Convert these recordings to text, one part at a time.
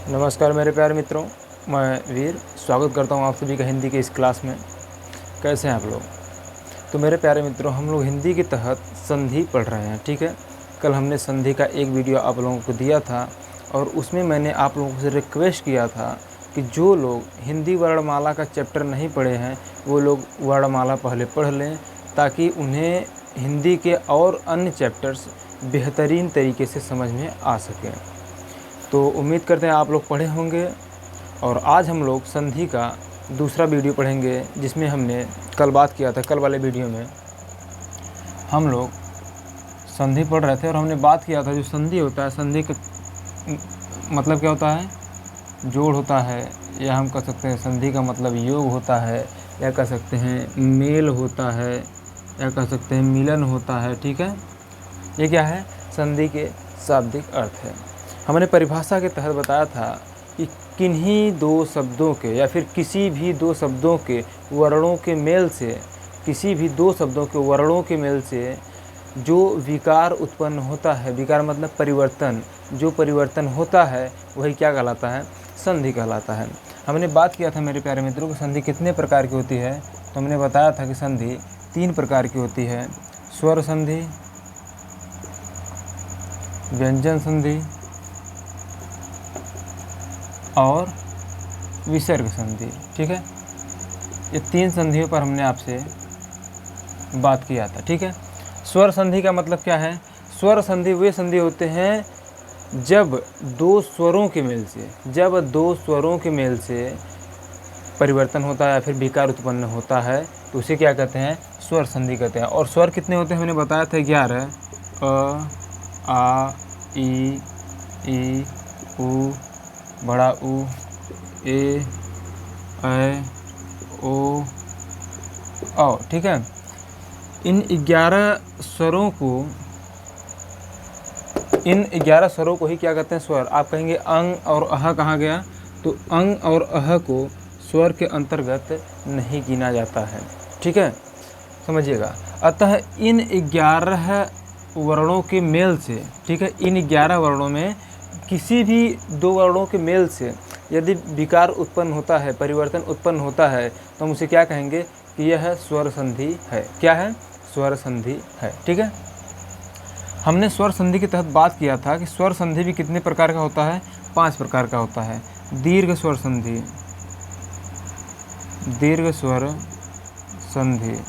नमस्कार मेरे प्यारे मित्रों, मैं वीर स्वागत करता हूं आप सभी का हिंदी के इस क्लास में। कैसे हैं आप लोग? तो मेरे प्यारे मित्रों, हम लोग हिंदी के तहत संधि पढ़ रहे हैं। ठीक है, कल हमने संधि का एक वीडियो आप लोगों को दिया था और उसमें मैंने आप लोगों से रिक्वेस्ट किया था कि जो लोग हिंदी वर्णमाला का चैप्टर नहीं पढ़े हैं वो लोग वर्णमाला पहले पढ़ लें, ताकि उन्हें हिंदी के और अन्य चैप्टर्स बेहतरीन तरीके से समझ में आ सकें। तो उम्मीद करते हैं आप लोग पढ़े होंगे। और आज हम लोग संधि का दूसरा वीडियो पढ़ेंगे, जिसमें हमने कल बात किया था। कल वाले वीडियो में हम लोग संधि पढ़ रहे थे और हमने बात किया था जो संधि होता है, संधि का मतलब क्या होता है? जोड़ होता है, या हम कह सकते हैं संधि का मतलब योग होता है, या कह सकते हैं मेल होता है, या कह सकते हैं मिलन होता है। ठीक है, ये क्या है? संधि के शाब्दिक अर्थ है। हमने परिभाषा के तहत बताया था कि किन्हीं दो शब्दों के या फिर किसी भी दो शब्दों के वर्णों के मेल से, किसी भी दो शब्दों के वर्णों के मेल से जो विकार उत्पन्न होता है, विकार मतलब परिवर्तन, जो परिवर्तन होता है वही क्या कहलाता है? संधि कहलाता है। हमने बात किया था मेरे प्यारे मित्रों कि संधि कितने प्रकार की होती है। तो हमने बताया था कि संधि 3 प्रकार की होती है: स्वर संधि, व्यंजन संधि और विसर्ग संधि। ठीक है, ये 3 संधियों पर हमने आपसे बात किया था। ठीक है, स्वर संधि का मतलब क्या है? स्वर संधि वे संधि होते हैं जब दो स्वरों के मेल से, जब दो स्वरों के मेल से परिवर्तन होता है या फिर विकार उत्पन्न होता है, तो उसे क्या कहते हैं? स्वर संधि कहते हैं। और स्वर कितने होते हैं? हमने बताया था 11: अ, आ, ई, उ, बड़ा ऊ, ए, ऐ, ओ, औ। ठीक है, इन 11 स्वरों को ही क्या कहते हैं? स्वर। आप कहेंगे अंग और अह कहाँ गया? तो अंग और अह को स्वर के अंतर्गत नहीं गिना जाता है। ठीक है, समझिएगा। अतः इन 11 वर्णों के मेल से, ठीक है, इन 11 वर्णों में किसी भी 2 वर्णों के मेल से यदि विकार उत्पन्न होता है, परिवर्तन उत्पन्न होता है, तो हम उसे क्या कहेंगे? कि यह स्वर संधि है। क्या है? स्वर संधि है। ठीक है, हमने स्वर संधि के तहत बात किया था कि स्वर संधि भी कितने प्रकार का होता है? 5 प्रकार का होता है। दीर्घ स्वर संधि, दीर्घ स्वर संधि।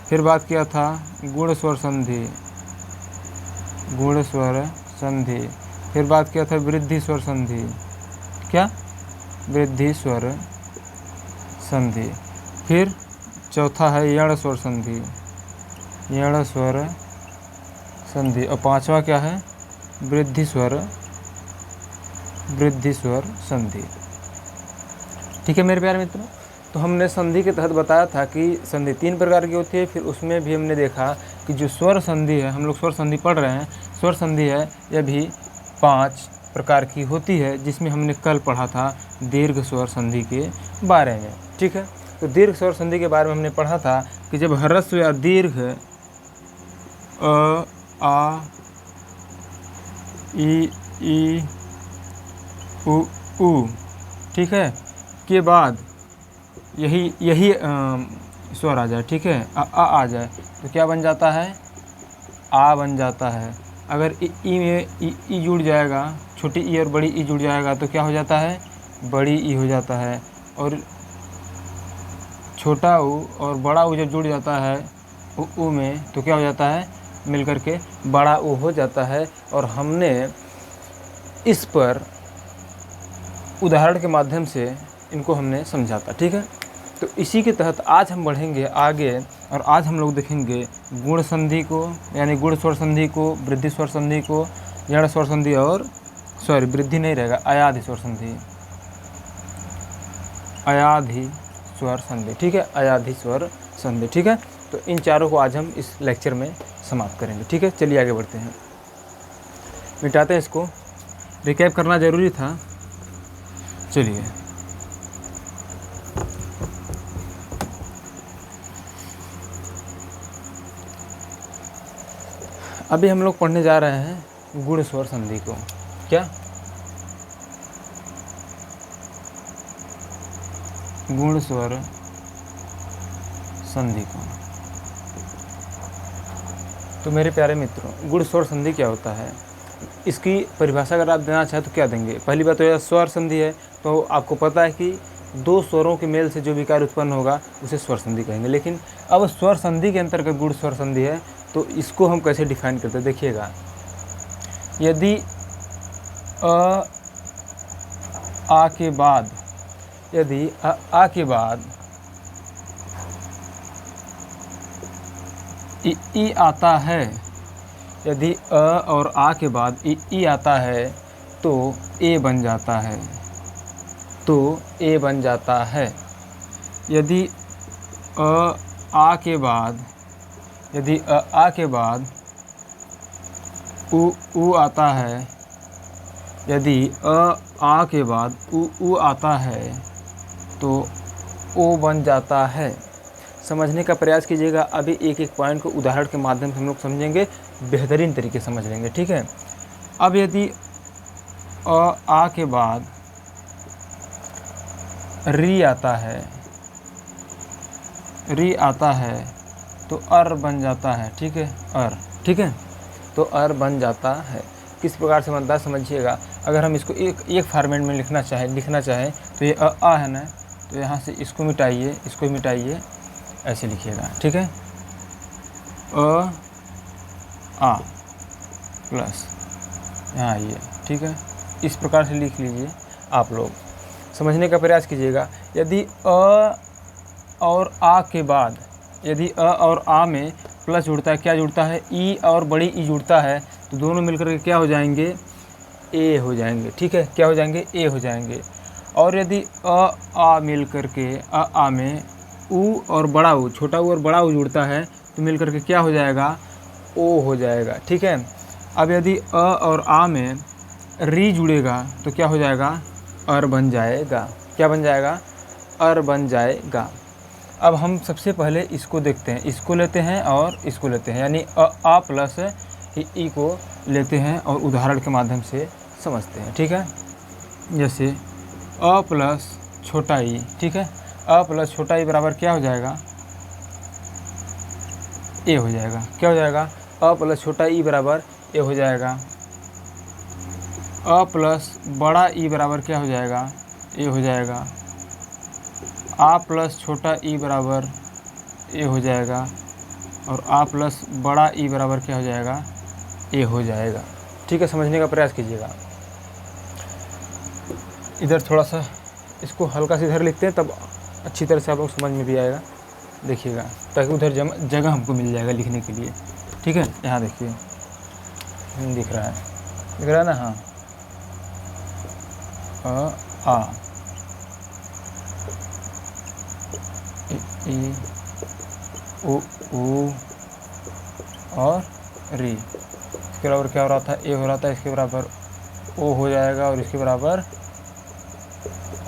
फिर बात किया था गुण स्वर संधि, गुण स्वर संधि। फिर बात किया था वृद्धि स्वर संधि। क्या? वृद्धि स्वर संधि। फिर चौथा है यण स्वर संधि, यण स्वर संधि। और 5वां क्या है? वृद्धि स्वर संधि। ठीक है मेरे प्यारे मित्रों, तो हमने संधि के तहत बताया था कि संधि 3 प्रकार की होती है। फिर उसमें भी हमने देखा कि जो स्वर संधि है, हम लोग स्वर संधि पढ़ रहे हैं, स्वर संधि है, यह भी 5 प्रकार की होती है, जिसमें हमने कल पढ़ा था दीर्घ स्वर संधि के बारे में। ठीक है, तो दीर्घ स्वर संधि के बारे में हमने पढ़ा था कि जब ह्रस्व या दीर्घ अ, आ, ई, उ, ठीक है, के बाद यही स्वर आ जाए। ठीक है, आ जाए तो क्या बन जाता है? आ बन जाता है। अगर ई में ई जुड़ जाएगा, छोटी ई और बड़ी ई जुड़ जाएगा तो क्या हो जाता है? बड़ी ई हो जाता है। और छोटा ऊ और बड़ा ऊ जब जुड़ जाता है ऊ में तो क्या हो जाता है? मिलकर के बड़ा ऊ हो जाता है। और हमने इस पर उदाहरण के माध्यम से इनको हमने समझा था। ठीक है, तो इसी के तहत आज हम बढ़ेंगे आगे और आज हम लोग देखेंगे गुण संधि को, यानी गुण स्वर संधि को, वृद्धि स्वर संधि को, यण स्वर संधि और वृद्धि नहीं रहेगा, अयाधि स्वर संधि, अयाधि स्वर संधि। ठीक है, अयाधि स्वर संधि। ठीक है, तो इन चारों को आज हम इस लेक्चर में समाप्त करेंगे। ठीक है, चलिए आगे बढ़ते हैं, मिटाते हैं इसको। रिकैप करना ज़रूरी था। चलिए, अभी हम लोग पढ़ने जा रहे हैं गुण स्वर संधि को। क्या? गुण स्वर संधि को। तो मेरे प्यारे मित्रों, गुण स्वर संधि क्या होता है, इसकी परिभाषा अगर आप देना चाहें तो क्या देंगे। पहली बात तो यह स्वर संधि है, तो आपको पता है कि दो स्वरों के मेल से जो विकार उत्पन्न होगा उसे स्वर संधि कहेंगे। लेकिन अब स्वर संधि के अंतर्गत गुण स्वर संधि है, तो इसको हम कैसे डिफाइन करते हैं, देखिएगा। यदि आ के बाद, यदि आ के बाद ई आता है, यदि अ और आ के बाद ई आता है तो ए बन जाता है, तो ए बन जाता है। यदि आ के बाद, यदि आ के बाद उ आता है, यदि आ के बाद उ आता है तो ओ बन जाता है। समझने का प्रयास कीजिएगा। अभी एक एक पॉइंट को उदाहरण के माध्यम से हम लोग समझेंगे, बेहतरीन तरीके से समझ लेंगे, ठीक है। अब यदि आ के बाद री आता है, री आता है तो अर बन जाता है, ठीक है, अर, ठीक है, तो अर बन जाता है। किस प्रकार से बनता है समझिएगा। अगर हम इसको एक फॉर्मेट में लिखना चाहें तो ये आ है ना, तो यहाँ से इसको मिटाइए, इसको मिटाइए, ऐसे लिखिएगा, ठीक है। आ प्लस यहाँ आइए, ठीक है, इस प्रकार से लिख लीजिए। आप लोग समझने का प्रयास कीजिएगा। यदि अ और आ के बाद, यदि अ और आ में प्लस जुड़ता है, क्या जुड़ता है, ई और बड़ी ई जुड़ता है, तो दोनों मिलकर के क्या हो जाएंगे, ए हो जाएंगे, ठीक है, क्या हो जाएंगे, ए हो जाएंगे। और यदि आ मिल करके आ में ऊ और बड़ा ऊ, छोटा ऊ और बड़ा ऊ जुड़ता है, तो मिल करके क्या हो जाएगा, ओ हो जाएगा, ठीक है। अब यदि अ और आ में री जुड़ेगा तो क्या हो जाएगा, अर बन जाएगा, क्या बन जाएगा, अर बन जाएगा। अब हम सबसे पहले इसको देखते हैं, इसको लेते हैं और इसको लेते हैं, यानी आ प्लस ई को लेते हैं और उदाहरण के माध्यम से समझते हैं, ठीक है। जैसे अ प्लस छोटा ई, ठीक है, अ प्लस छोटा ई बराबर क्या हो जाएगा, ए हो जाएगा, क्या हो जाएगा, अ प्लस छोटा ई बराबर ए हो जाएगा। अ प्लस बड़ा ई बराबर क्या हो जाएगा, ए हो जाएगा। आ प्लस छोटा ई बराबर ए हो जाएगा और आ प्लस बड़ा ई बराबर क्या हो जाएगा, ए हो जाएगा, ठीक है। समझने का प्रयास कीजिएगा। इधर थोड़ा सा इसको हल्का से इधर लिखते हैं, तब अच्छी तरह से आप लोग समझ में भी आएगा, देखिएगा, ताकि उधर जगह हमको मिल जाएगा लिखने के लिए, ठीक है। यहाँ देखिए दिख रहा है ना, हाँ, आ ई उ और री, इसके बराबर क्या हो रहा था, ए हो रहा था, इसके बराबर ओ हो जाएगा और इसके बराबर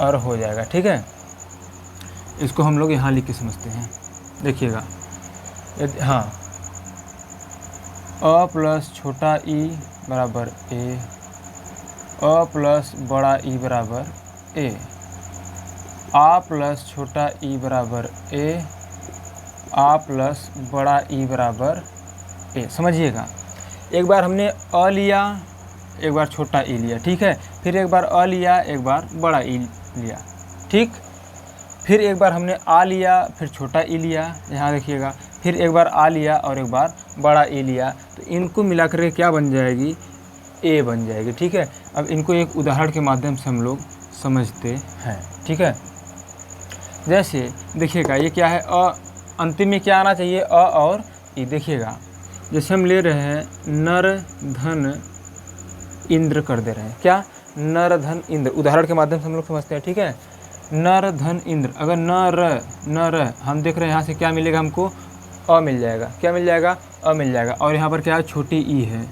अर हो जाएगा, ठीक है। इसको हम लोग यहाँ लिख के समझते हैं, देखिएगा। यदि हाँ, अ प्लस छोटा ई बराबर ए, अ प्लस बड़ा ई बराबर ए, आ प्लस छोटा ई बराबर ए, आ प्लस बड़ा ई बराबर ए। समझिएगा, एक बार हमने अ लिया, एक बार छोटा ई लिया, ठीक है, फिर एक बार अ लिया, एक बार बड़ा ई लिया, ठीक, फिर एक बार हमने आ लिया, फिर छोटा ई लिया, यहाँ देखिएगा, फिर एक बार आ लिया और एक बार बड़ा ई लिया, तो इनको मिलाकर के क्या बन जाएगी, ए बन जाएगी, ठीक है। अब इनको एक उदाहरण के माध्यम से हम लोग समझते हैं, ठीक है। जैसे देखिएगा, ये क्या है, अंतिम में क्या आना चाहिए, अ और ई। देखिएगा, जैसे हम ले रहे हैं नर धन इंद्र कर दे रहे हैं, क्या, नर धन इंद्र, उदाहरण के माध्यम से हम लोग समझते हैं, ठीक है। नर धन इंद्र, अगर नर हम देख रहे हैं, यहाँ से क्या मिलेगा हमको, अ मिल जाएगा, क्या मिल जाएगा, अ मिल जाएगा। और यहाँ पर क्या है, छोटी ई है,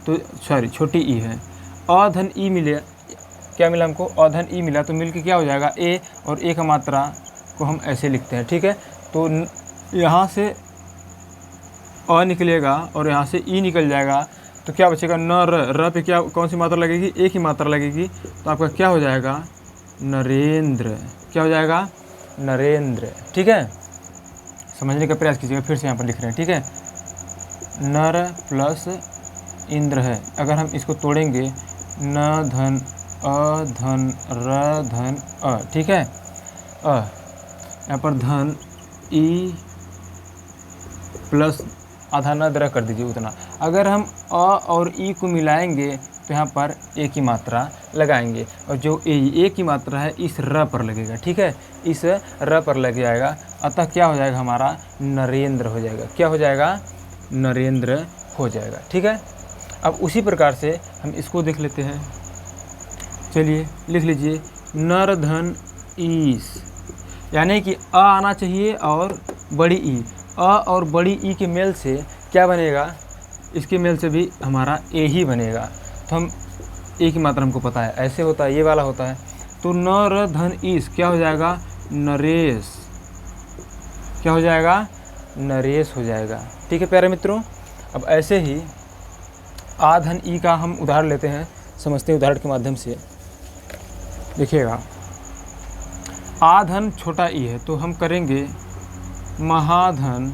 तो सॉरी छोटी ई है, अ धन ई मिले, क्या मिला हमको, अ धन ई मिला, तो मिल के क्या हो जाएगा, ए, और ए का मात्रा को हम ऐसे लिखते हैं, ठीक है। तो यहाँ से अ निकलेगा और यहाँ से ई निकल जाएगा, तो क्या बचेगा, र पे क्या, कौन सी मात्रा लगेगी, एक ही मात्रा लगेगी, तो आपका क्या हो जाएगा, नरेंद्र, क्या हो जाएगा, नरेंद्र। ठीक है, समझने का प्रयास कीजिएगा, फिर से यहाँ पर लिख रहे हैं। ठीक है, नर प्लस इंद्र है, अगर हम इसको तोड़ेंगे न धन अ धन र धन अ। ठीक है, यहाँ पर धन ई प्लस आधा न द्र कर दीजिए उतना। अगर हम अ और ई को मिलाएंगे तो यहाँ पर ए की मात्रा लगाएंगे, और जो ए की मात्रा है इस र पर लगेगा। ठीक है, इस र पर लग जाएगा, अतः क्या हो जाएगा हमारा नरेंद्र हो जाएगा। क्या हो जाएगा, नरेंद्र हो जाएगा। ठीक है, अब उसी प्रकार से हम इसको देख लेते हैं। चलिए लिख लीजिए, नर धन ईस, यानी कि अ आना चाहिए और बड़ी ई। अ और बड़ी ई के मेल से क्या बनेगा, इसके मेल से भी हमारा ए ही बनेगा। तो हम ए की मात्रा हमको पता है, ऐसे होता है, ये वाला होता है। तो नर धन ईस क्या हो जाएगा, नरेश। क्या हो जाएगा, नरेश हो जाएगा। ठीक है प्यारे मित्रों, अब ऐसे ही आ धन ई का हम उदाहरण लेते हैं, समझते हैं उदाहरण के माध्यम से। देखिएगा, आ धन छोटा ई है तो हम करेंगे महाधन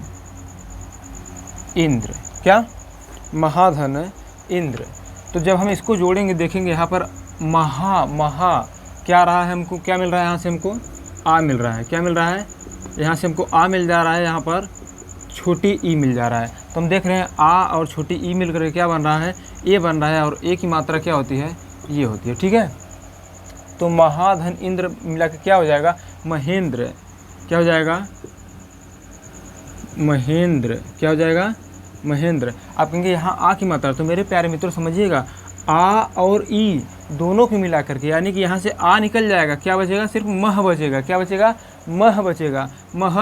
इंद्र। क्या, महाधन इंद्र। तो जब हम इसको जोड़ेंगे देखेंगे यहाँ पर महा क्या रहा है, हमको क्या मिल रहा है, यहाँ से हमको आ मिल रहा है। क्या मिल रहा है, यहाँ से हमको आ मिल जा रहा है, यहाँ पर छोटी ई मिल जा रहा है। तो हम देख रहे हैं आ और छोटी ई मिल कर क्या बन रहा है, ए बन रहा है, और ए की मात्रा क्या होती है, ये होती है। ठीक है, तो महाधन इंद्र मिला के क्या हो जाएगा, महेंद्र। क्या हो जाएगा, महेंद्र। क्या हो जाएगा, महेंद्र। आप कहेंगे यहाँ आ की मात्रा, तो मेरे प्यारे मित्रों समझिएगा, आ और ई दोनों को मिला करके, यानी कि यहाँ से आ निकल जाएगा, क्या बचेगा, सिर्फ मह बचेगा। क्या बचेगा, मह बचेगा, मह,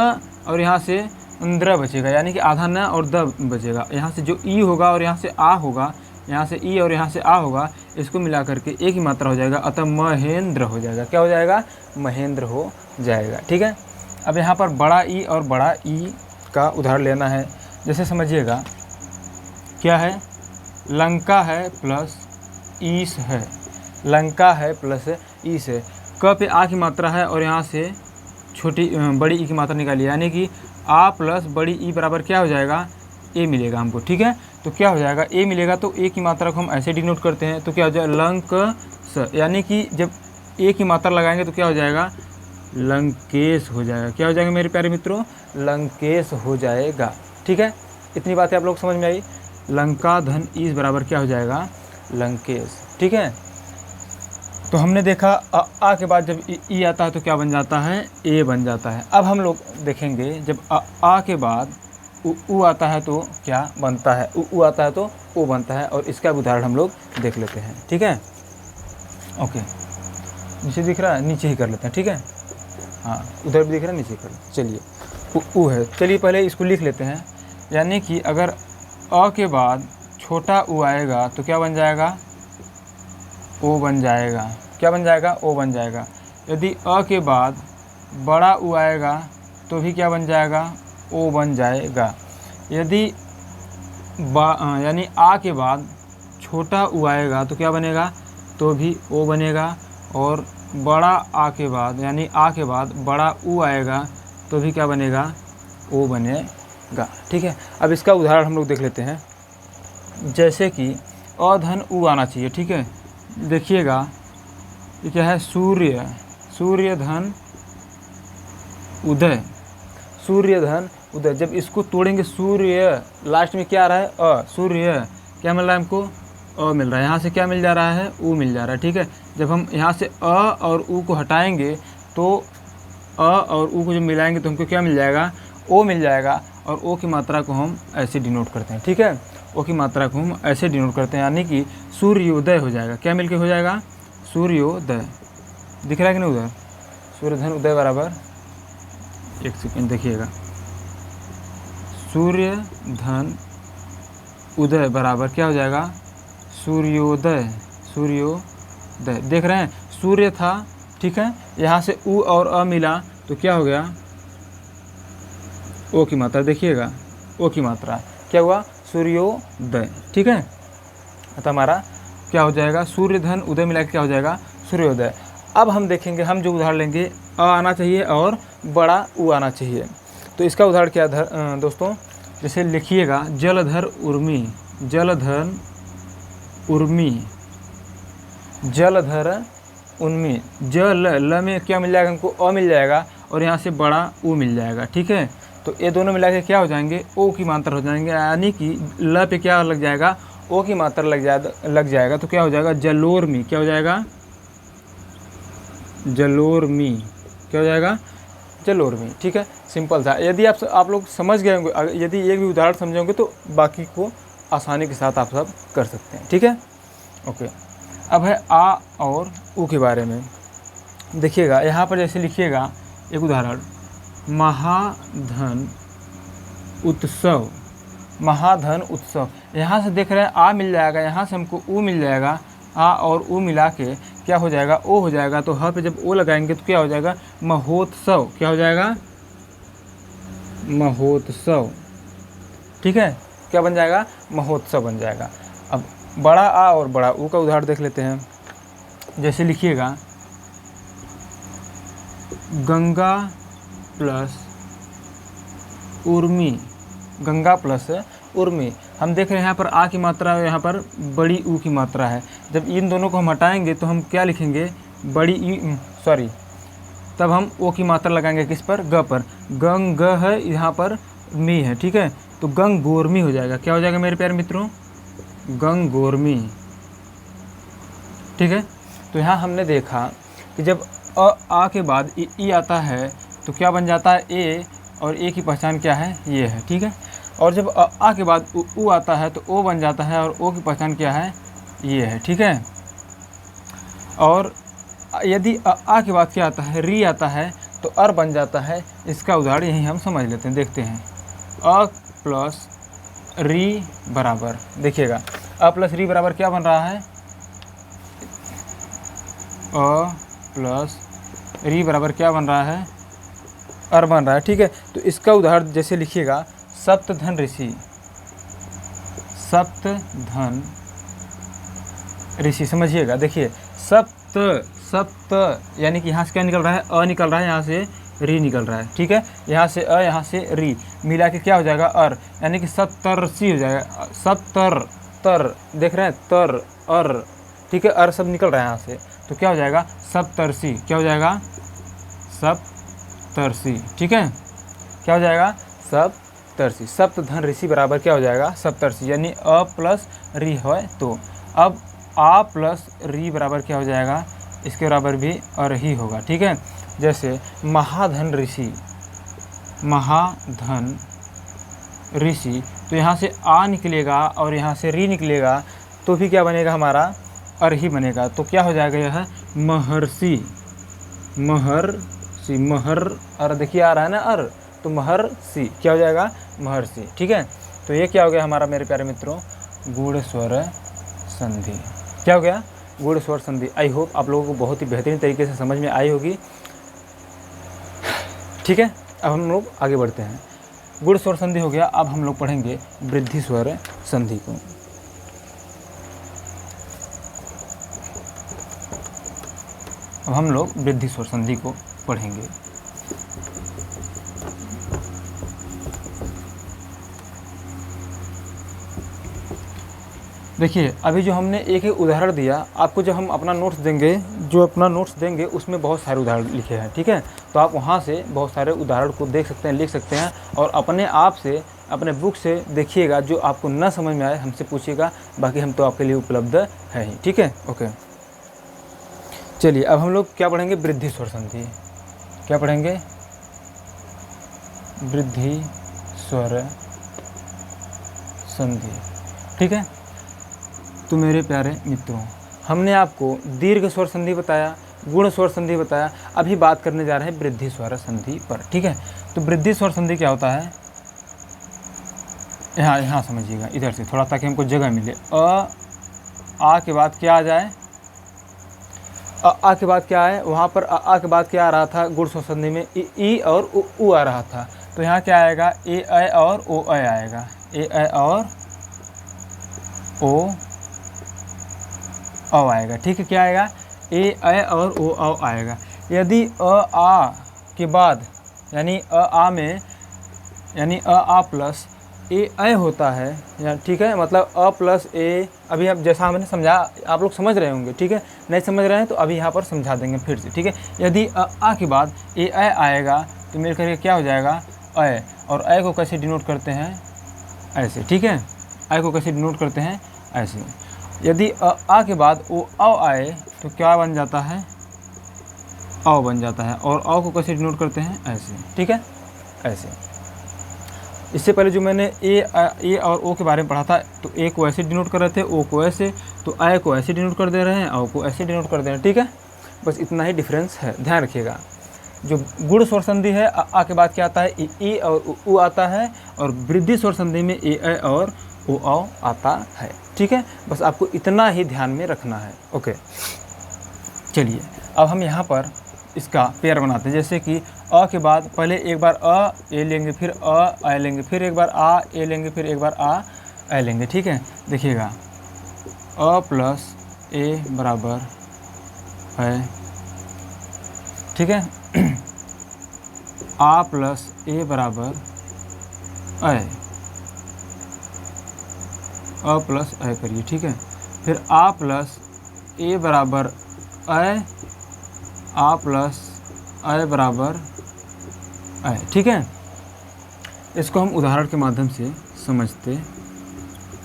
और यहाँ से इंद्र बचेगा, यानी कि आधा न और द बचेगा। यहाँ से जो ई होगा और यहाँ से आ होगा, यहाँ से ई और यहाँ से आ होगा, इसको मिला करके एक ही मात्रा हो जाएगा, अतः महेंद्र हो जाएगा। क्या हो जाएगा, महेंद्र हो जाएगा। ठीक है, अब यहाँ पर बड़ा ई और बड़ा ई का उदाहरण लेना है। जैसे समझिएगा, क्या है, लंका है प्लस ईस है। लंका है प्लस ईस है, क पे आ की मात्रा है और यहाँ से छोटी बड़ी ई की मात्रा निकालिए, यानी कि आ प्लस बड़ी ई बराबर क्या हो जाएगा, ए मिलेगा हमको। ठीक है, तो क्या हो जाएगा, ए मिलेगा, तो ए की मात्रा को हम ऐसे डिनोट करते हैं, तो क्या हो जाएगा, लंक स, यानी कि जब ए की मात्रा लगाएंगे तो क्या हो जाएगा, लंकेश हो जाएगा। क्या हो जाएगा मेरे प्यारे मित्रों, लंकेश हो जाएगा। ठीक है, इतनी बातें आप लोग समझ में आई। लंका धन ईस बराबर क्या हो जाएगा, लंकेश। ठीक है, तो हमने देखा आ के बाद जब ई आता है तो क्या बन जाता है, ए बन जाता है। अब हम लोग देखेंगे जब आ के बाद उ आता है तो क्या बनता है, उ आता है तो ओ बनता है, और इसका उदाहरण हम लोग देख लेते हैं। ठीक है, ओके, नीचे दिख रहा है, नीचे ही कर लेते हैं। ठीक है, हाँ उधर भी दिख रहा है, नीचे कर लेते हैं। चलिए, उ है, चलिए पहले इसको लिख लेते हैं। यानी कि अगर अ के बाद छोटा उ आएगा तो क्या बन जाएगा, ओ बन जाएगा। क्या बन जाएगा, ओ बन जाएगा। यदि अ के बाद बड़ा उ आएगा तो भी क्या बन जाएगा, ओ बन जाएगा। यदि यानी आ के बाद छोटा उ आएगा तो क्या बनेगा, तो भी ओ बनेगा। और बड़ा आ के बाद, यानी आ के बाद बड़ा उ आएगा तो भी क्या बनेगा, ओ बनेगा। ठीक है, अब इसका उदाहरण हम लोग देख लेते हैं। जैसे कि अ धन उ आना चाहिए। ठीक है, देखिएगा ये क्या है, सूर्य, सूर्य धन उदय, सूर्य धन उदय। जब इसको तोड़ेंगे, सूर्य लास्ट में क्या आ रहा है, अ, सूर्य क्या मिल रहा है हमको, अ मिल रहा है। यहाँ से क्या मिल जा रहा है, उ मिल जा रहा है। ठीक है, जब हम यहाँ से अ और उ को हटाएंगे तो अ और उ को जब मिलाएंगे तो हमको क्या मिल जाएगा, ओ मिल जाएगा। और ओ की मात्रा को हम ऐसे डिनोट करते हैं। ठीक है, ओ की मात्रा को हम ऐसे डिनोट करते हैं, यानी कि सूर्योदय हो जाएगा। क्या मिलके हो जाएगा, सूर्योदय। दिख रहा है कि नहीं उधर, सूर्य धन उदय बराबर, एक सेकेंड देखिएगा, सूर्य धन उदय बराबर क्या हो जाएगा, सूर्योदय, सूर्योदय। देख रहे हैं, सूर्य था, ठीक है, यहाँ से उ और अ मिला तो क्या हो गया, ओ की मात्रा। देखिएगा, ओ की मात्रा क्या हुआ, सूर्योदय। ठीक है, अतः हमारा क्या हो जाएगा, सूर्य धन उदय मिला के क्या हो जाएगा, सूर्योदय। अब हम देखेंगे, हम जो उदाहरण लेंगे अ आना चाहिए और बड़ा उ आना चाहिए। तो इसका उदाहरण क्या दोस्तों, जैसे लिखिएगा जलधर उर्मी, जलधर उर्मी, जलधर उर्मी, जल ल में क्या मिल जाएगा हमको, अ मिल जाएगा और यहाँ से बड़ा उ मिल जाएगा, ठीक है। तो ये दोनों मिला के क्या हो जाएंगे, ओ की मात्रा हो जाएंगे, यानी कि ल पे क्या लग जाएगा, ओ की मात्रा लग जाएगा। तो क्या हो जाएगा, जलोर्मी, क्या हो जाएगा, जलोर्मी, क्या हो जाएगा, जलोर्मी, ठीक है। सिंपल था। यदि आप लोग समझ गए होंगे, यदि एक भी उदाहरण समझेंगे तो बाकी को आसानी के साथ आप सब कर सकते हैं, ठीक है। ओके, अब है आ और उ के बारे में। देखिएगा यहाँ पर जैसे लिखिएगा एक उदाहरण, महाधन उत्सव, महाधन उत्सव। यहाँ से देख रहे हैं आ मिल जाएगा, यहाँ से हमको उ मिल जाएगा, आ और उ मिला के क्या हो जाएगा, ओ हो जाएगा। तो ह पे जब ओ लगाएंगे तो क्या हो जाएगा, महोत्सव, क्या हो जाएगा, महोत्सव, ठीक है। क्या बन जाएगा, महोत्सव बन जाएगा। अब बड़ा आ और बड़ा उ का उदाहरण देख लेते हैं। जैसे लिखिएगा गंगा प्लस उर्मी, गंगा प्लस उर्मी। हम देख रहे हैं यहाँ पर आ की मात्रा है, यहाँ पर बड़ी ऊ की मात्रा है। जब इन दोनों को हम हटाएंगे तो हम क्या लिखेंगे, बड़ी सॉरी, तब हम ओ की मात्रा लगाएंगे किस पर, ग पर। गंग है, यहाँ पर मी है, ठीक है। तो गंगोर्मी हो जाएगा। क्या हो जाएगा मेरे प्यारे मित्रों, गंगोर्मी, ठीक है। तो यहाँ हमने देखा कि जब आ के बाद ई आता है तो क्या बन जाता है, ए, और ए की पहचान क्या है, ये है, ठीक है। और जब आ के बाद उ आता है तो ओ बन जाता है और ओ की पहचान क्या है, ये है, ठीक है। और यदि आ के बाद क्या आता है, री आता है तो अर बन जाता है। इसका उदाहरण यही हम समझ लेते हैं, देखते हैं। अ प्लस री बराबर, देखिएगा अ प्लस री बराबर क्या बन रहा है, अ प्लस री बराबर क्या बन रहा है, अर बन रहा है, ठीक है। तो इसका उदाहरण जैसे लिखिएगा सप्तधन ऋषि, सप्तधन ऋषि, समझिएगा। देखिए सप्त यानी कि यहाँ से क्या निकल रहा है, अ निकल रहा है, यहाँ से री निकल रहा है, ठीक है। यहाँ से अ, यहाँ से री मिला के क्या हो जाएगा, अर, यानी कि सप्तर्षि हो जाएगा। सप्तर तर, देख रहे हैं, तर अर, ठीक है, अर सब निकल रहा है यहाँ से। तो क्या हो जाएगा, सप्तर्षि, क्या हो जाएगा, सप्तर्षि, ठीक है। क्या हो जाएगा, सप्तर्षि। सप्तधन ऋषि बराबर क्या हो जाएगा, सप्तर्षि, यानी अ प्लस री है। तो अब आ प्लस री बराबर क्या हो जाएगा, इसके बराबर भी अर ही होगा, ठीक है। जैसे महाधन ऋषि, महाधन ऋषि, तो यहाँ से आ निकलेगा और यहाँ से री निकलेगा तो भी क्या बनेगा, हमारा अर ही बनेगा। तो क्या हो जाएगा, यह महर्षि, महर्षि, महर, अर देखिए आ रहा है ना अर, तो महर्षि क्या हो जाएगा, महर्षि, ठीक है। तो ये क्या हो गया हमारा मेरे प्यारे मित्रों, गुण स्वर संधि। क्या हो गया, गुण स्वर संधि। आई होप आप लोगों को बहुत ही बेहतरीन तरीके से समझ में आई होगी, ठीक है। अब हम लोग आगे बढ़ते हैं। गुण स्वर संधि हो गया। अब हम लोग पढ़ेंगे वृद्धि स्वर संधि को। अब हम लोग वृद्धि स्वर संधि को पढ़ेंगे। देखिए अभी जो हमने एक एक उदाहरण दिया आपको, जब हम अपना नोट्स देंगे, जो अपना नोट्स देंगे उसमें बहुत सारे उदाहरण लिखे हैं, ठीक है। तो आप वहाँ से बहुत सारे उदाहरण को देख सकते हैं, लिख सकते हैं और अपने आप से अपने बुक से देखिएगा। जो आपको न समझ में आए हमसे पूछिएगा, बाकी हम तो आपके लिए उपलब्ध है ही, ठीक है। ओके, चलिए अब हम लोग क्या पढ़ेंगे, वृद्धि स्वर संधि। क्या पढ़ेंगे, वृद्धि स्वर संधि, ठीक है। तो मेरे प्यारे मित्रों, हमने आपको दीर्घ स्वर संधि बताया, गुण स्वर संधि बताया, अभी बात करने जा रहे हैं वृद्धि स्वर संधि पर, ठीक है। तो वृद्धि स्वर संधि क्या होता है, यहाँ समझिएगा इधर से थोड़ा, ताकि हमको जगह मिले। आ के बाद क्या आ जाए, आ के बाद क्या है, वहाँ पर आ के बाद क्या आ रहा था गुण स्वर संधि में, ई और उ आ रहा था। तो यहाँ क्या आएगा, ए ऐ और ओ ऐ आएगा, ए ऐ और ओ आएगा, ठीक है। क्या आएगा, ए ऐ और ओ औ आएगा। यदि अ आ के बाद यानी अ आ में यानी अ आ प्लस ए ऐ होता है, या ठीक है, मतलब अ प्लस ए, अभी अब जैसा हमने समझा आप लोग समझ रहे होंगे, ठीक है। नहीं समझ रहे हैं तो अभी यहाँ पर समझा देंगे फिर से, ठीक है। यदि अ आ के बाद ए ऐ आएगा तो मिल करके क्या हो जाएगा ऐ, और ऐ को कैसे डिनोट करते हैं ऐसे, ठीक है। ऐ को कैसे डिनोट करते हैं ऐसे। यदि अ आ के बाद ओ औ आए तो क्या बन जाता है औ बन जाता है, और औ को कैसे डिनोट करते हैं ऐसे, ठीक है, ऐसे। इससे पहले जो मैंने ए और ओ के बारे में पढ़ा था, तो ए को ऐसे डिनोट कर रहे थे, ओ को ऐसे, तो ऐ को ऐसे डिनोट कर दे रहे हैं, औ को ऐसे डिनोट कर दे रहे हैं, ठीक है। बस इतना ही डिफरेंस है, ध्यान रखिएगा। जो गुण स्वर संधि है आ के बाद क्या आता है ई और उ आता है, और वृद्धि स्वर संधि में ए ऐ और ओ औ आता है, ठीक है। बस आपको इतना ही ध्यान में रखना है, ओके। चलिए अब हम यहाँ पर इसका पेयर बनाते हैं। जैसे कि अ के बाद पहले एक बार अ ए लेंगे, फिर अ ऐ लेंगे, फिर एक बार आ ए लेंगे, फिर एक बार आ ऐ लेंगे, ठीक है। देखिएगा अ प्लस ए बराबर है, ठीक है। आ प्लस ए बराबर ऐ, अ प्लस ऐ करिए, ठीक है। फिर आ प्लस ए बराबर ऐ, आ प्लस ऐ बराबर ऐ, ठीक है। इसको हम उदाहरण के माध्यम से समझते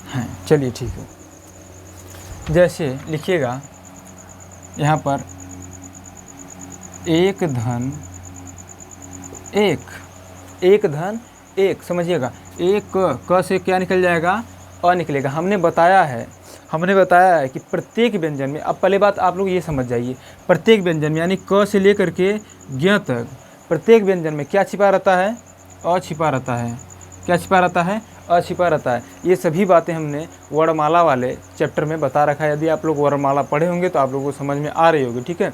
हैं, चलिए ठीक है। जैसे लिखिएगा यहाँ पर एक धन एक, एक धन एक, समझिएगा। एक क से क्या निकल जाएगा अ निकलेगा। हमने बताया है कि प्रत्येक व्यंजन में, अब पहले बात आप लोग ये समझ जाइए, प्रत्येक व्यंजन में यानी क से लेकर के ज्ञ तक प्रत्येक व्यंजन में क्या छिपा रहता है अ छिपा रहता है। क्या छिपा रहता है अ छिपा रहता है। ये सभी बातें हमने वर्णमाला वाले चैप्टर में बता रखा है। यदि आप लोग वर्णमाला पढ़े होंगे तो आप लोगों को समझ में आ रही होगी, ठीक है।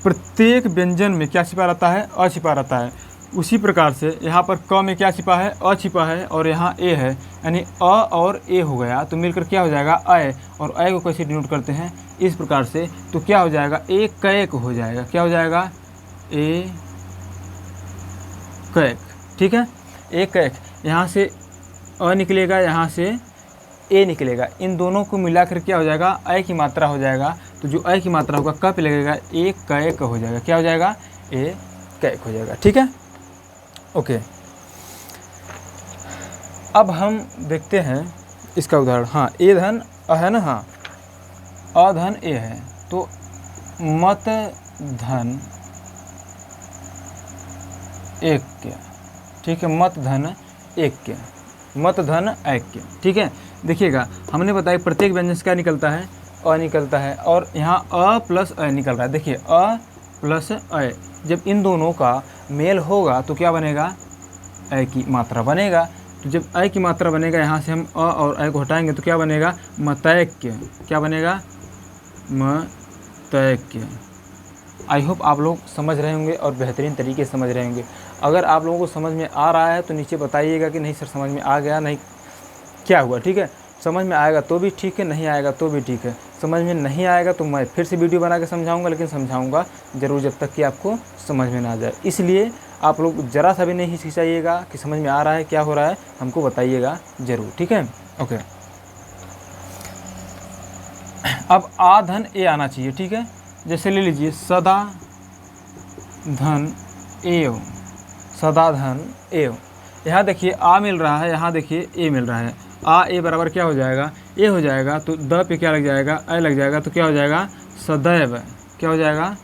प्रत्येक व्यंजन में क्या छिपा रहता है अ छिपा रहता है। उसी प्रकार से यहाँ पर क में क्या छिपा है अ छिपा है, और यहाँ ए है, यानी अ और ए हो गया तो मिलकर क्या हो जाएगा ऐ, और ऐ को कैसे डिनोट करते हैं इस प्रकार से, तो क्या हो जाएगा एक कैक हो जाएगा। क्या हो जाएगा ए कैक, ठीक है। एक कैक, यहाँ से अ निकलेगा, यहाँ से ए निकलेगा, इन दोनों को मिलाकर क्या हो जाएगा ऐ की मात्रा हो जाएगा। तो जो ऐ की मात्रा होगा क पे लगेगा एक कैक हो जाएगा। क्या हो जाएगा ए कैक हो जाएगा, ठीक है, ओके। अब हम देखते हैं इसका उदाहरण। हाँ ए धन अ है ना, हाँ अ धन ए है, तो मत धन एक के, ठीक है, मत धन एक के, मत धन एक के, ठीक है। देखिएगा हमने बताया प्रत्येक व्यंजन से क्या निकलता है अ निकलता है, और यहाँ अ प्लस अ निकल रहा है। देखिए अ प्लस अ, जब इन दोनों का मेल होगा तो क्या बनेगा ऐ की मात्रा बनेगा। तो जब ऐ की मात्रा बनेगा, यहाँ से हम अ और ऐ को हटाएंगे तो क्या बनेगा मतैक्य। क्या बनेगा मतैक्य। आई होप आप लोग समझ रहे होंगे और बेहतरीन तरीके से समझ रहे होंगे। अगर आप लोगों को समझ में आ रहा है तो नीचे बताइएगा कि नहीं सर समझ में आ गया, नहीं क्या हुआ, ठीक है। समझ में आएगा तो भी ठीक है, नहीं आएगा तो भी ठीक है। समझ में नहीं आएगा तो मैं फिर से वीडियो बना के समझाऊंगा, लेकिन समझाऊंगा ज़रूर जब तक कि आपको समझ में ना आ जाए। इसलिए आप लोग ज़रा सा भी नहीं हिचकिचाइएगा कि समझ में आ रहा है क्या हो रहा है, हमको बताइएगा ज़रूर, ठीक है, ओके। अब आ धन ए आना चाहिए, ठीक है। जैसे ले लीजिए सदा धन एव, सदा धन एव। यहाँ देखिए आ मिल रहा है, यहाँ देखिए ए मिल रहा है। आ ए बराबर क्या हो जाएगा ए हो जाएगा, तो द पे क्या लग जाएगा ऐ लग जाएगा, तो क्या हो जाएगा सदैव। क्या हो जाएगा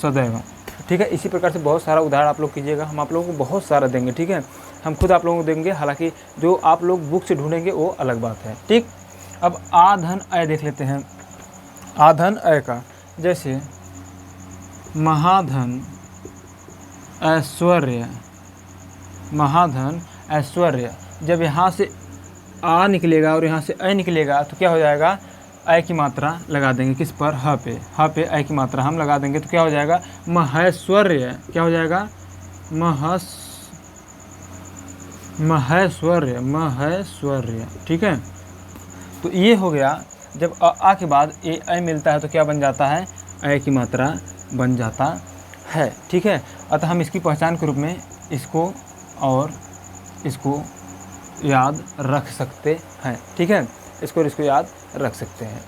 सदैव, ठीक है। इसी प्रकार से बहुत सारा उदाहरण आप लोग कीजिएगा, हम आप लोगों को बहुत सारा देंगे, ठीक है। हम खुद आप लोगों को देंगे, हालांकि जो आप लोग बुक से ढूंढेंगे वो अलग बात है, ठीक। अब आ धन ऐ देख लेते हैं। आ धन ऐ का, जैसे महाधन ऐश्वर्य, महाधन ऐश्वर्य, जब यहाँ से आ निकलेगा और यहाँ से ऐ निकलेगा तो क्या हो जाएगा ऐ की मात्रा लगा देंगे किस पर ह पे, ह पे ऐ की मात्रा हम लगा देंगे तो क्या हो जाएगा महेश्वर्य। क्या हो जाएगा महेश्वर्य, महेश्वर्य, ठीक है। तो ये हो गया जब आ के बाद ए मिलता है तो क्या बन जाता है, ए की मात्रा बन जाता है। ठीक है, अतः हम इसकी पहचान के रूप में इसको और इसको याद रख सकते हैं। ठीक है, इसको और इसको याद रख सकते हैं।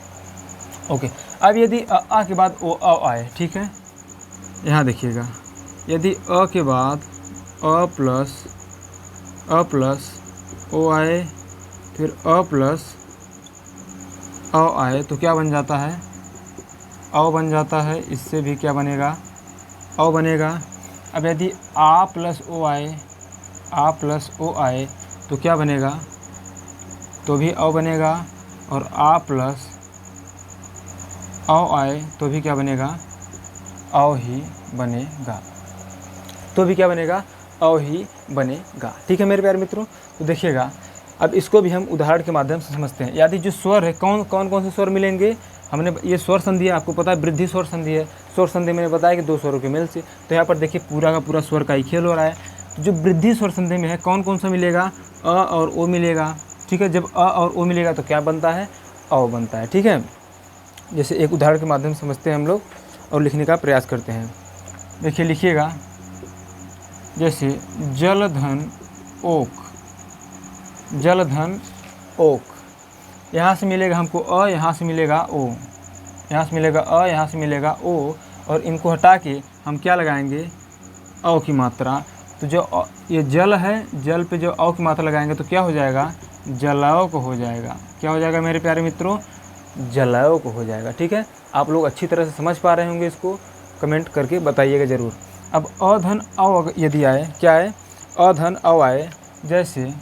ओके, अब यदि आ के बाद ओ आए, ठीक है, यहाँ देखिएगा, यदि अ के बाद अ प्लस ओ आए, फिर अ प्लस अ आए तो क्या बन जाता है, अ बन जाता है। इससे भी क्या बनेगा, अ बनेगा। अब यदि आ प्लस ओ आए तो क्या बनेगा, तो भी अ बनेगा। और आ प्लस अ आए तो भी क्या बनेगा, अ ही बनेगा। तो भी क्या बनेगा, अ ही बनेगा। ठीक है मेरे प्यारे मित्रों, तो देखिएगा अब इसको भी हम उदाहरण के माध्यम से समझते हैं। यदि जो स्वर है, कौन कौन से स्वर मिलेंगे, हमने ये स्वर संधि है, आपको पता है वृद्धि स्वर संधि है। स्वर संधि मैंने बताया कि दो स्वरों के मेल से। तो यहाँ पर देखिए पूरा का पूरा स्वर का ही खेल हो रहा है। तो जो वृद्धि स्वर संधि में है कौन कौन सा मिलेगा, अ और ओ मिलेगा। ठीक है, जब अ और ओ मिलेगा तो क्या बनता है, अ बनता है। ठीक है, जैसे एक उदाहरण के माध्यम से समझते हैं हम लोग और लिखने का प्रयास करते हैं। देखिए लिखिएगा, जैसे जलधन ओक, जलधन ओक, यहाँ से मिलेगा हमको अ, यहाँ से मिलेगा ओ, यहाँ से मिलेगा अ, यहाँ से मिलेगा ओ, और इनको हटा के हम क्या लगाएंगे, अ की मात्रा। तो जो ये जल है, जल पे जो अ की मात्रा लगाएंगे तो क्या हो जाएगा, जलौक हो जाएगा। क्या हो जाएगा मेरे प्यारे मित्रों, जलौक हो जाएगा। ठीक है, आप लोग अच्छी तरह से समझ पा रहे होंगे, इसको कमेंट करके बताइएगा ज़रूर। अब अधन अ यदि आए, क्या है, अधन अ आए, जैसे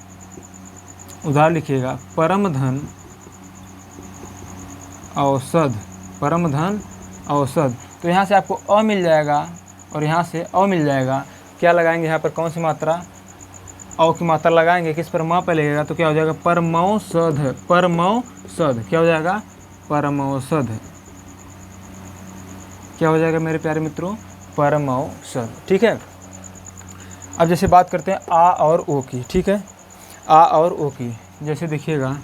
उदाहरण लिखिएगा, परम धन औषध, परम धन औषध। तो यहाँ से आपको अ मिल जाएगा और यहाँ से अ मिल जाएगा। क्या लगाएंगे यहाँ पर, कौन सी मात्रा, अ की मात्रा लगाएंगे, किस पर, म पे लगेगा तो क्या हो जाएगा, परमौषध, परमौषध। क्या हो जाएगा, परमौषध। क्या हो जाएगा मेरे प्यारे मित्रों, परमौषध। ठीक है, अब जैसे बात करते हैं आ और ओ की। ठीक है, आ और ओ की, जैसे देखिएगा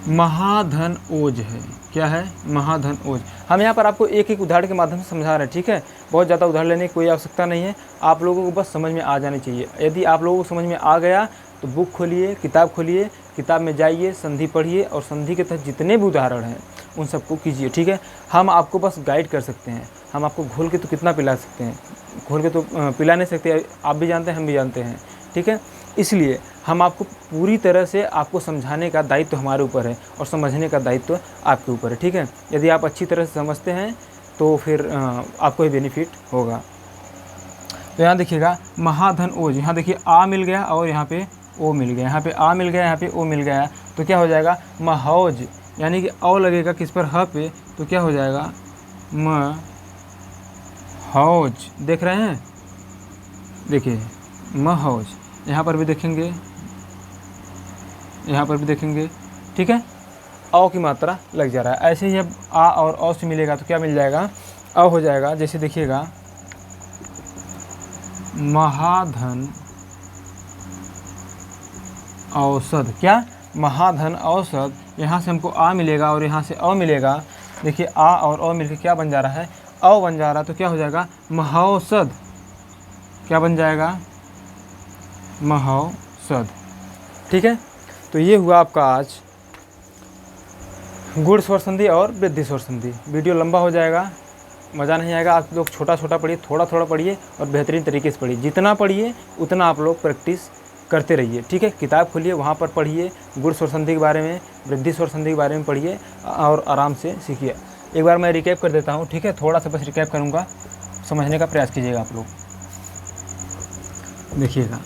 महाधन ओज है। क्या है, महाधन ओज। हम यहाँ पर आपको एक एक उदाहरण के माध्यम से समझा रहे हैं। ठीक है, बहुत ज़्यादा उदाहरण लेने की कोई आवश्यकता नहीं है, आप लोगों को बस समझ में आ जानी चाहिए। यदि आप लोगों को समझ में आ गया तो बुक खोलिए, किताब खोलिए, किताब में जाइए, संधि पढ़िए और संधि के तहत जितने भी उदाहरण हैं उन सबको कीजिए। ठीक है, हम आपको बस गाइड कर सकते हैं, हम आपको घोल के तो कितना पिला सकते हैं, घोल के तो पिला नहीं सकते, आप भी जानते हैं, हम भी जानते हैं। ठीक है, इसलिए हम आपको पूरी तरह से आपको समझाने का दायित्व हमारे ऊपर है और समझने का दायित्व आपके ऊपर है। ठीक है, यदि आप अच्छी तरह से समझते हैं तो फिर आपको ही बेनिफिट होगा। तो यहाँ देखिएगा महाधन ओज, यहाँ देखिए आ मिल गया और यहाँ पे ओ मिल गया, यहाँ पे आ मिल गया, यहाँ पे ओ मिल गया, तो क्या हो जाएगा, महौज। यानी कि औ लगेगा किस पर, ह पे, तो क्या हो जाएगा, महौज। देख रहे हैं, देखिए महौज, यहाँ पर भी देखेंगे, यहाँ पर भी देखेंगे। ठीक है, अ की मात्रा लग जा रहा है। ऐसे ही अब आ और औ से मिलेगा तो क्या मिल जाएगा, अ हो जाएगा। जैसे देखिएगा महाधन औषध, क्या, महाधन औषध, यहाँ से हमको आ मिलेगा और यहाँ से अ मिलेगा। देखिए आ और अ मिलकर क्या बन जा रहा है, अ बन जा रहा है, तो क्या हो जाएगा, महौषध। क्या बन जाएगा, महौषध। ठीक है, तो ये हुआ आपका आज गुण स्वर संधि और वृद्धि स्वर संधि। वीडियो लंबा हो जाएगा, मज़ा नहीं आएगा। आप लोग छोटा छोटा पढ़िए, थोड़ा थोड़ा पढ़िए और बेहतरीन तरीके से पढ़िए। जितना पढ़िए उतना आप लोग प्रैक्टिस करते रहिए। ठीक है, किताब खोलिए, वहाँ पर पढ़िए, गुण स्वर संधि के बारे में, वृद्धि स्वर संधि के बारे में पढ़िए और आराम से सीखिए। एक बार मैं रिकैप कर देता हूँ। ठीक है, थोड़ा सा बस रिकैप करूँगा, समझने का प्रयास कीजिएगा आप लोग। देखिएगा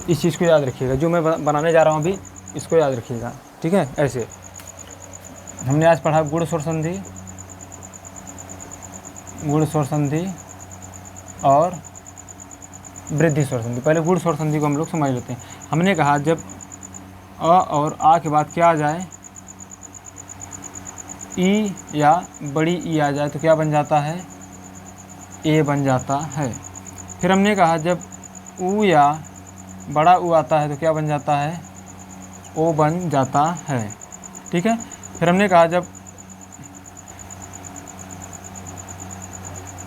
इस चीज़ को याद रखिएगा, जो मैं बनाने जा रहा हूँ अभी, इसको याद रखिएगा। ठीक है, ऐसे हमने आज पढ़ा गुण स्वर संधि, गुण स्वर संधि और वृद्धि स्वर संधि। पहले गुण स्वर संधि को हम लोग समझ लेते हैं। हमने कहा जब अ और आ के बाद क्या आ जाए, ई या बड़ी ई आ जाए तो क्या बन जाता है, ए बन जाता है। फिर हमने कहा जब ऊ या बड़ा ऊ आता है तो क्या बन जाता है, ओ बन जाता है। ठीक है, फिर हमने कहा जब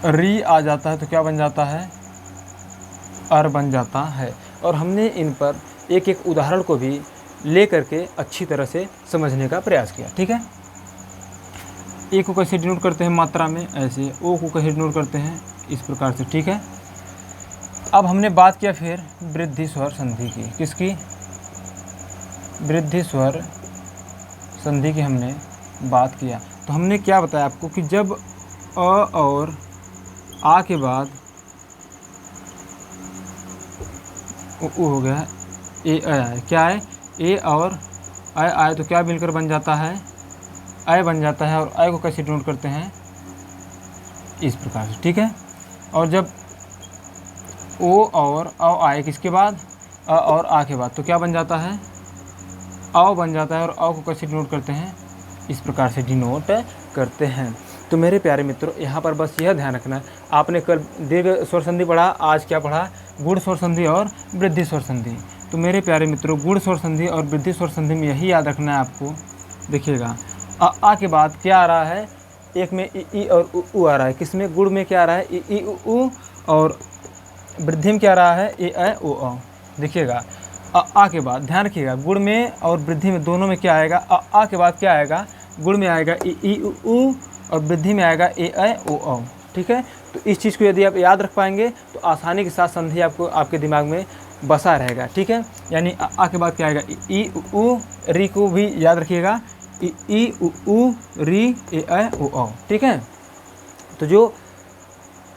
री आ जाता है तो क्या बन जाता है, अर बन जाता है। और हमने इन पर एक एक उदाहरण को भी ले करके अच्छी तरह से समझने का प्रयास किया। ठीक है, ए को कैसे डिनोट करते हैं मात्रा में, ऐसे, ओ को कैसे डिनोट करते हैं इस प्रकार से। ठीक है, अब हमने बात किया फिर वृद्धि स्वर संधि की, किसकी, वृद्धि स्वर संधि की हमने बात किया। तो हमने क्या बताया आपको कि जब अ और आ के बाद उ हो गया, ए आए, क्या है, ए और आए तो क्या मिलकर बन जाता है, आय बन जाता है। और आय को कैसे डिनोट करते हैं, इस प्रकार से। ठीक है, और जब ओ और औ आए किसके बाद, अ और आ के बाद, तो क्या बन जाता है, औ बन जाता है। और औ को कैसे डिनोट करते हैं, इस प्रकार से डिनोट करते हैं। तो मेरे प्यारे मित्रों, यहाँ पर बस यह ध्यान रखना है, आपने कल दीर्घ स्वर संधि पढ़ा, आज क्या पढ़ा, गुण स्वर संधि और वृद्धि स्वर संधि। तो मेरे प्यारे मित्रों, गुण स्वर संधि और वृद्धि स्वर संधि में यही याद रखना है आपको। देखिएगा, आ के बाद क्या आ रहा है, एक में ई और उ आ रहा है, किसमें, गुण में क्या आ रहा है, ई उ, और वृद्धि में क्या आ रहा है, ए ऐ ओ औ। देखिएगा, आ के बाद ध्यान रखिएगा, गुण में और वृद्धि में दोनों में क्या आएगा, आ के बाद क्या आएगा, गुण में आएगा ई उ और वृद्धि में आएगा ए ऐ ओ औ। ठीक है, तो इस चीज़ को यदि आप याद रख पाएंगे तो आसानी के साथ संधि आपको आपके दिमाग में बसा रहेगा। ठीक है, यानी आ के बाद क्या आएगा, ई उ, री को भी याद रखिएगा, ई उ री ए ऐ ओ औ। ठीक है, तो जो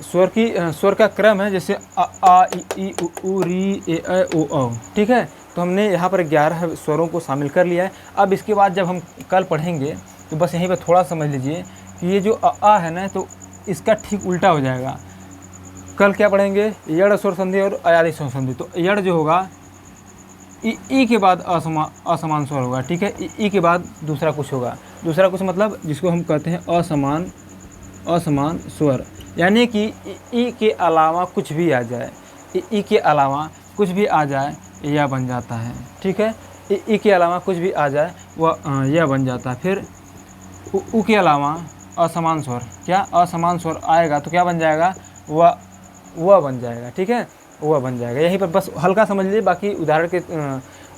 स्वर का क्रम है, जैसे आ ई उ री ए ऐ ओ औ। ठीक है, तो हमने यहाँ पर 11 स्वरों को शामिल कर लिया है। अब इसके बाद जब हम कल पढ़ेंगे तो बस यहीं पर थोड़ा समझ लीजिए कि ये जो आ है ना, तो इसका ठीक उल्टा हो जाएगा। कल क्या पढ़ेंगे, यड़ स्वर संधि और अयादि स्वर संधि। तो यड़ जो होगा, ई के बाद असमान स्वर होगा। ठीक है, ई के बाद दूसरा कुछ होगा, दूसरा कुछ मतलब जिसको हम कहते हैं असमान स्वर, यानी कि ई के अलावा कुछ भी आ जाए, ई के अलावा कुछ भी आ जाए यह बन जाता है। ठीक है, ई के अलावा कुछ भी आ जाए वह यह बन जाता है। फिर उ के अलावा असमान स्वर, क्या असमान स्वर आएगा तो क्या बन जाएगा, वह बन जाएगा। ठीक है, वह बन जाएगा। यहीं पर बस हल्का समझ लीजिए, बाकी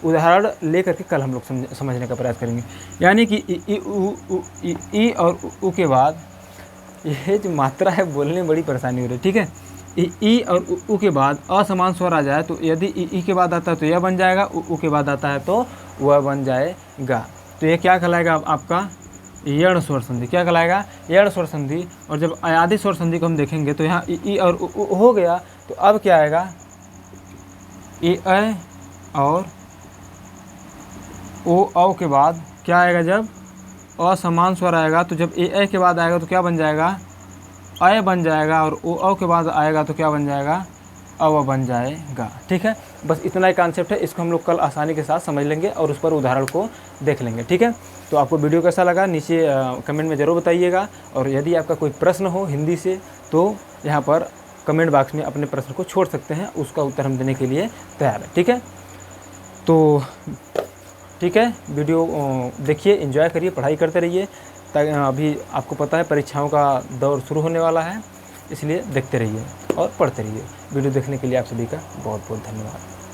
उदाहरण ले करके कल हम लोग समझने का प्रयास करेंगे। यानी कि ई और उ के बाद ये जो मात्रा है बोलने में बड़ी परेशानी हो रही है। ठीक है, ई और उ के बाद असमान स्वर आ जाए तो यदि ई के बाद आता है तो यह बन जाएगा, उ के बाद आता है तो वह बन जाएगा। तो ये क्या कहलाएगा आपका, यण स्वर संधि। क्या कहलाएगा, यण स्वर संधि। और जब अयादि स्वर संधि को हम देखेंगे तो यहाँ ई और उ हो गया, तो अब क्या आएगा, ए ऐ और ओ औ के बाद क्या आएगा, जब असमान स्वर आएगा तो जब ए ऐ के बाद आएगा तो क्या बन जाएगा, अय बन जाएगा। और ओ औ के बाद आएगा तो क्या बन जाएगा, अव बन जाएगा। ठीक है, बस इतना ही कॉन्सेप्ट है, इसको हम लोग कल आसानी के साथ समझ लेंगे और उस पर उदाहरण को देख लेंगे। ठीक है, तो आपको वीडियो कैसा लगा नीचे कमेंट में ज़रूर बताइएगा। और यदि आपका कोई प्रश्न हो हिंदी से तो यहाँ पर कमेंट बॉक्स में अपने प्रश्न को छोड़ सकते हैं, उसका उत्तर हम देने के लिए तैयार है। ठीक है, तो ठीक है, वीडियो देखिए, एंजॉय करिए, पढ़ाई करते रहिए। अभी आपको पता है परीक्षाओं का दौर शुरू होने वाला है, इसलिए देखते रहिए और पढ़ते रहिए। वीडियो देखने के लिए आप सभी का बहुत बहुत धन्यवाद।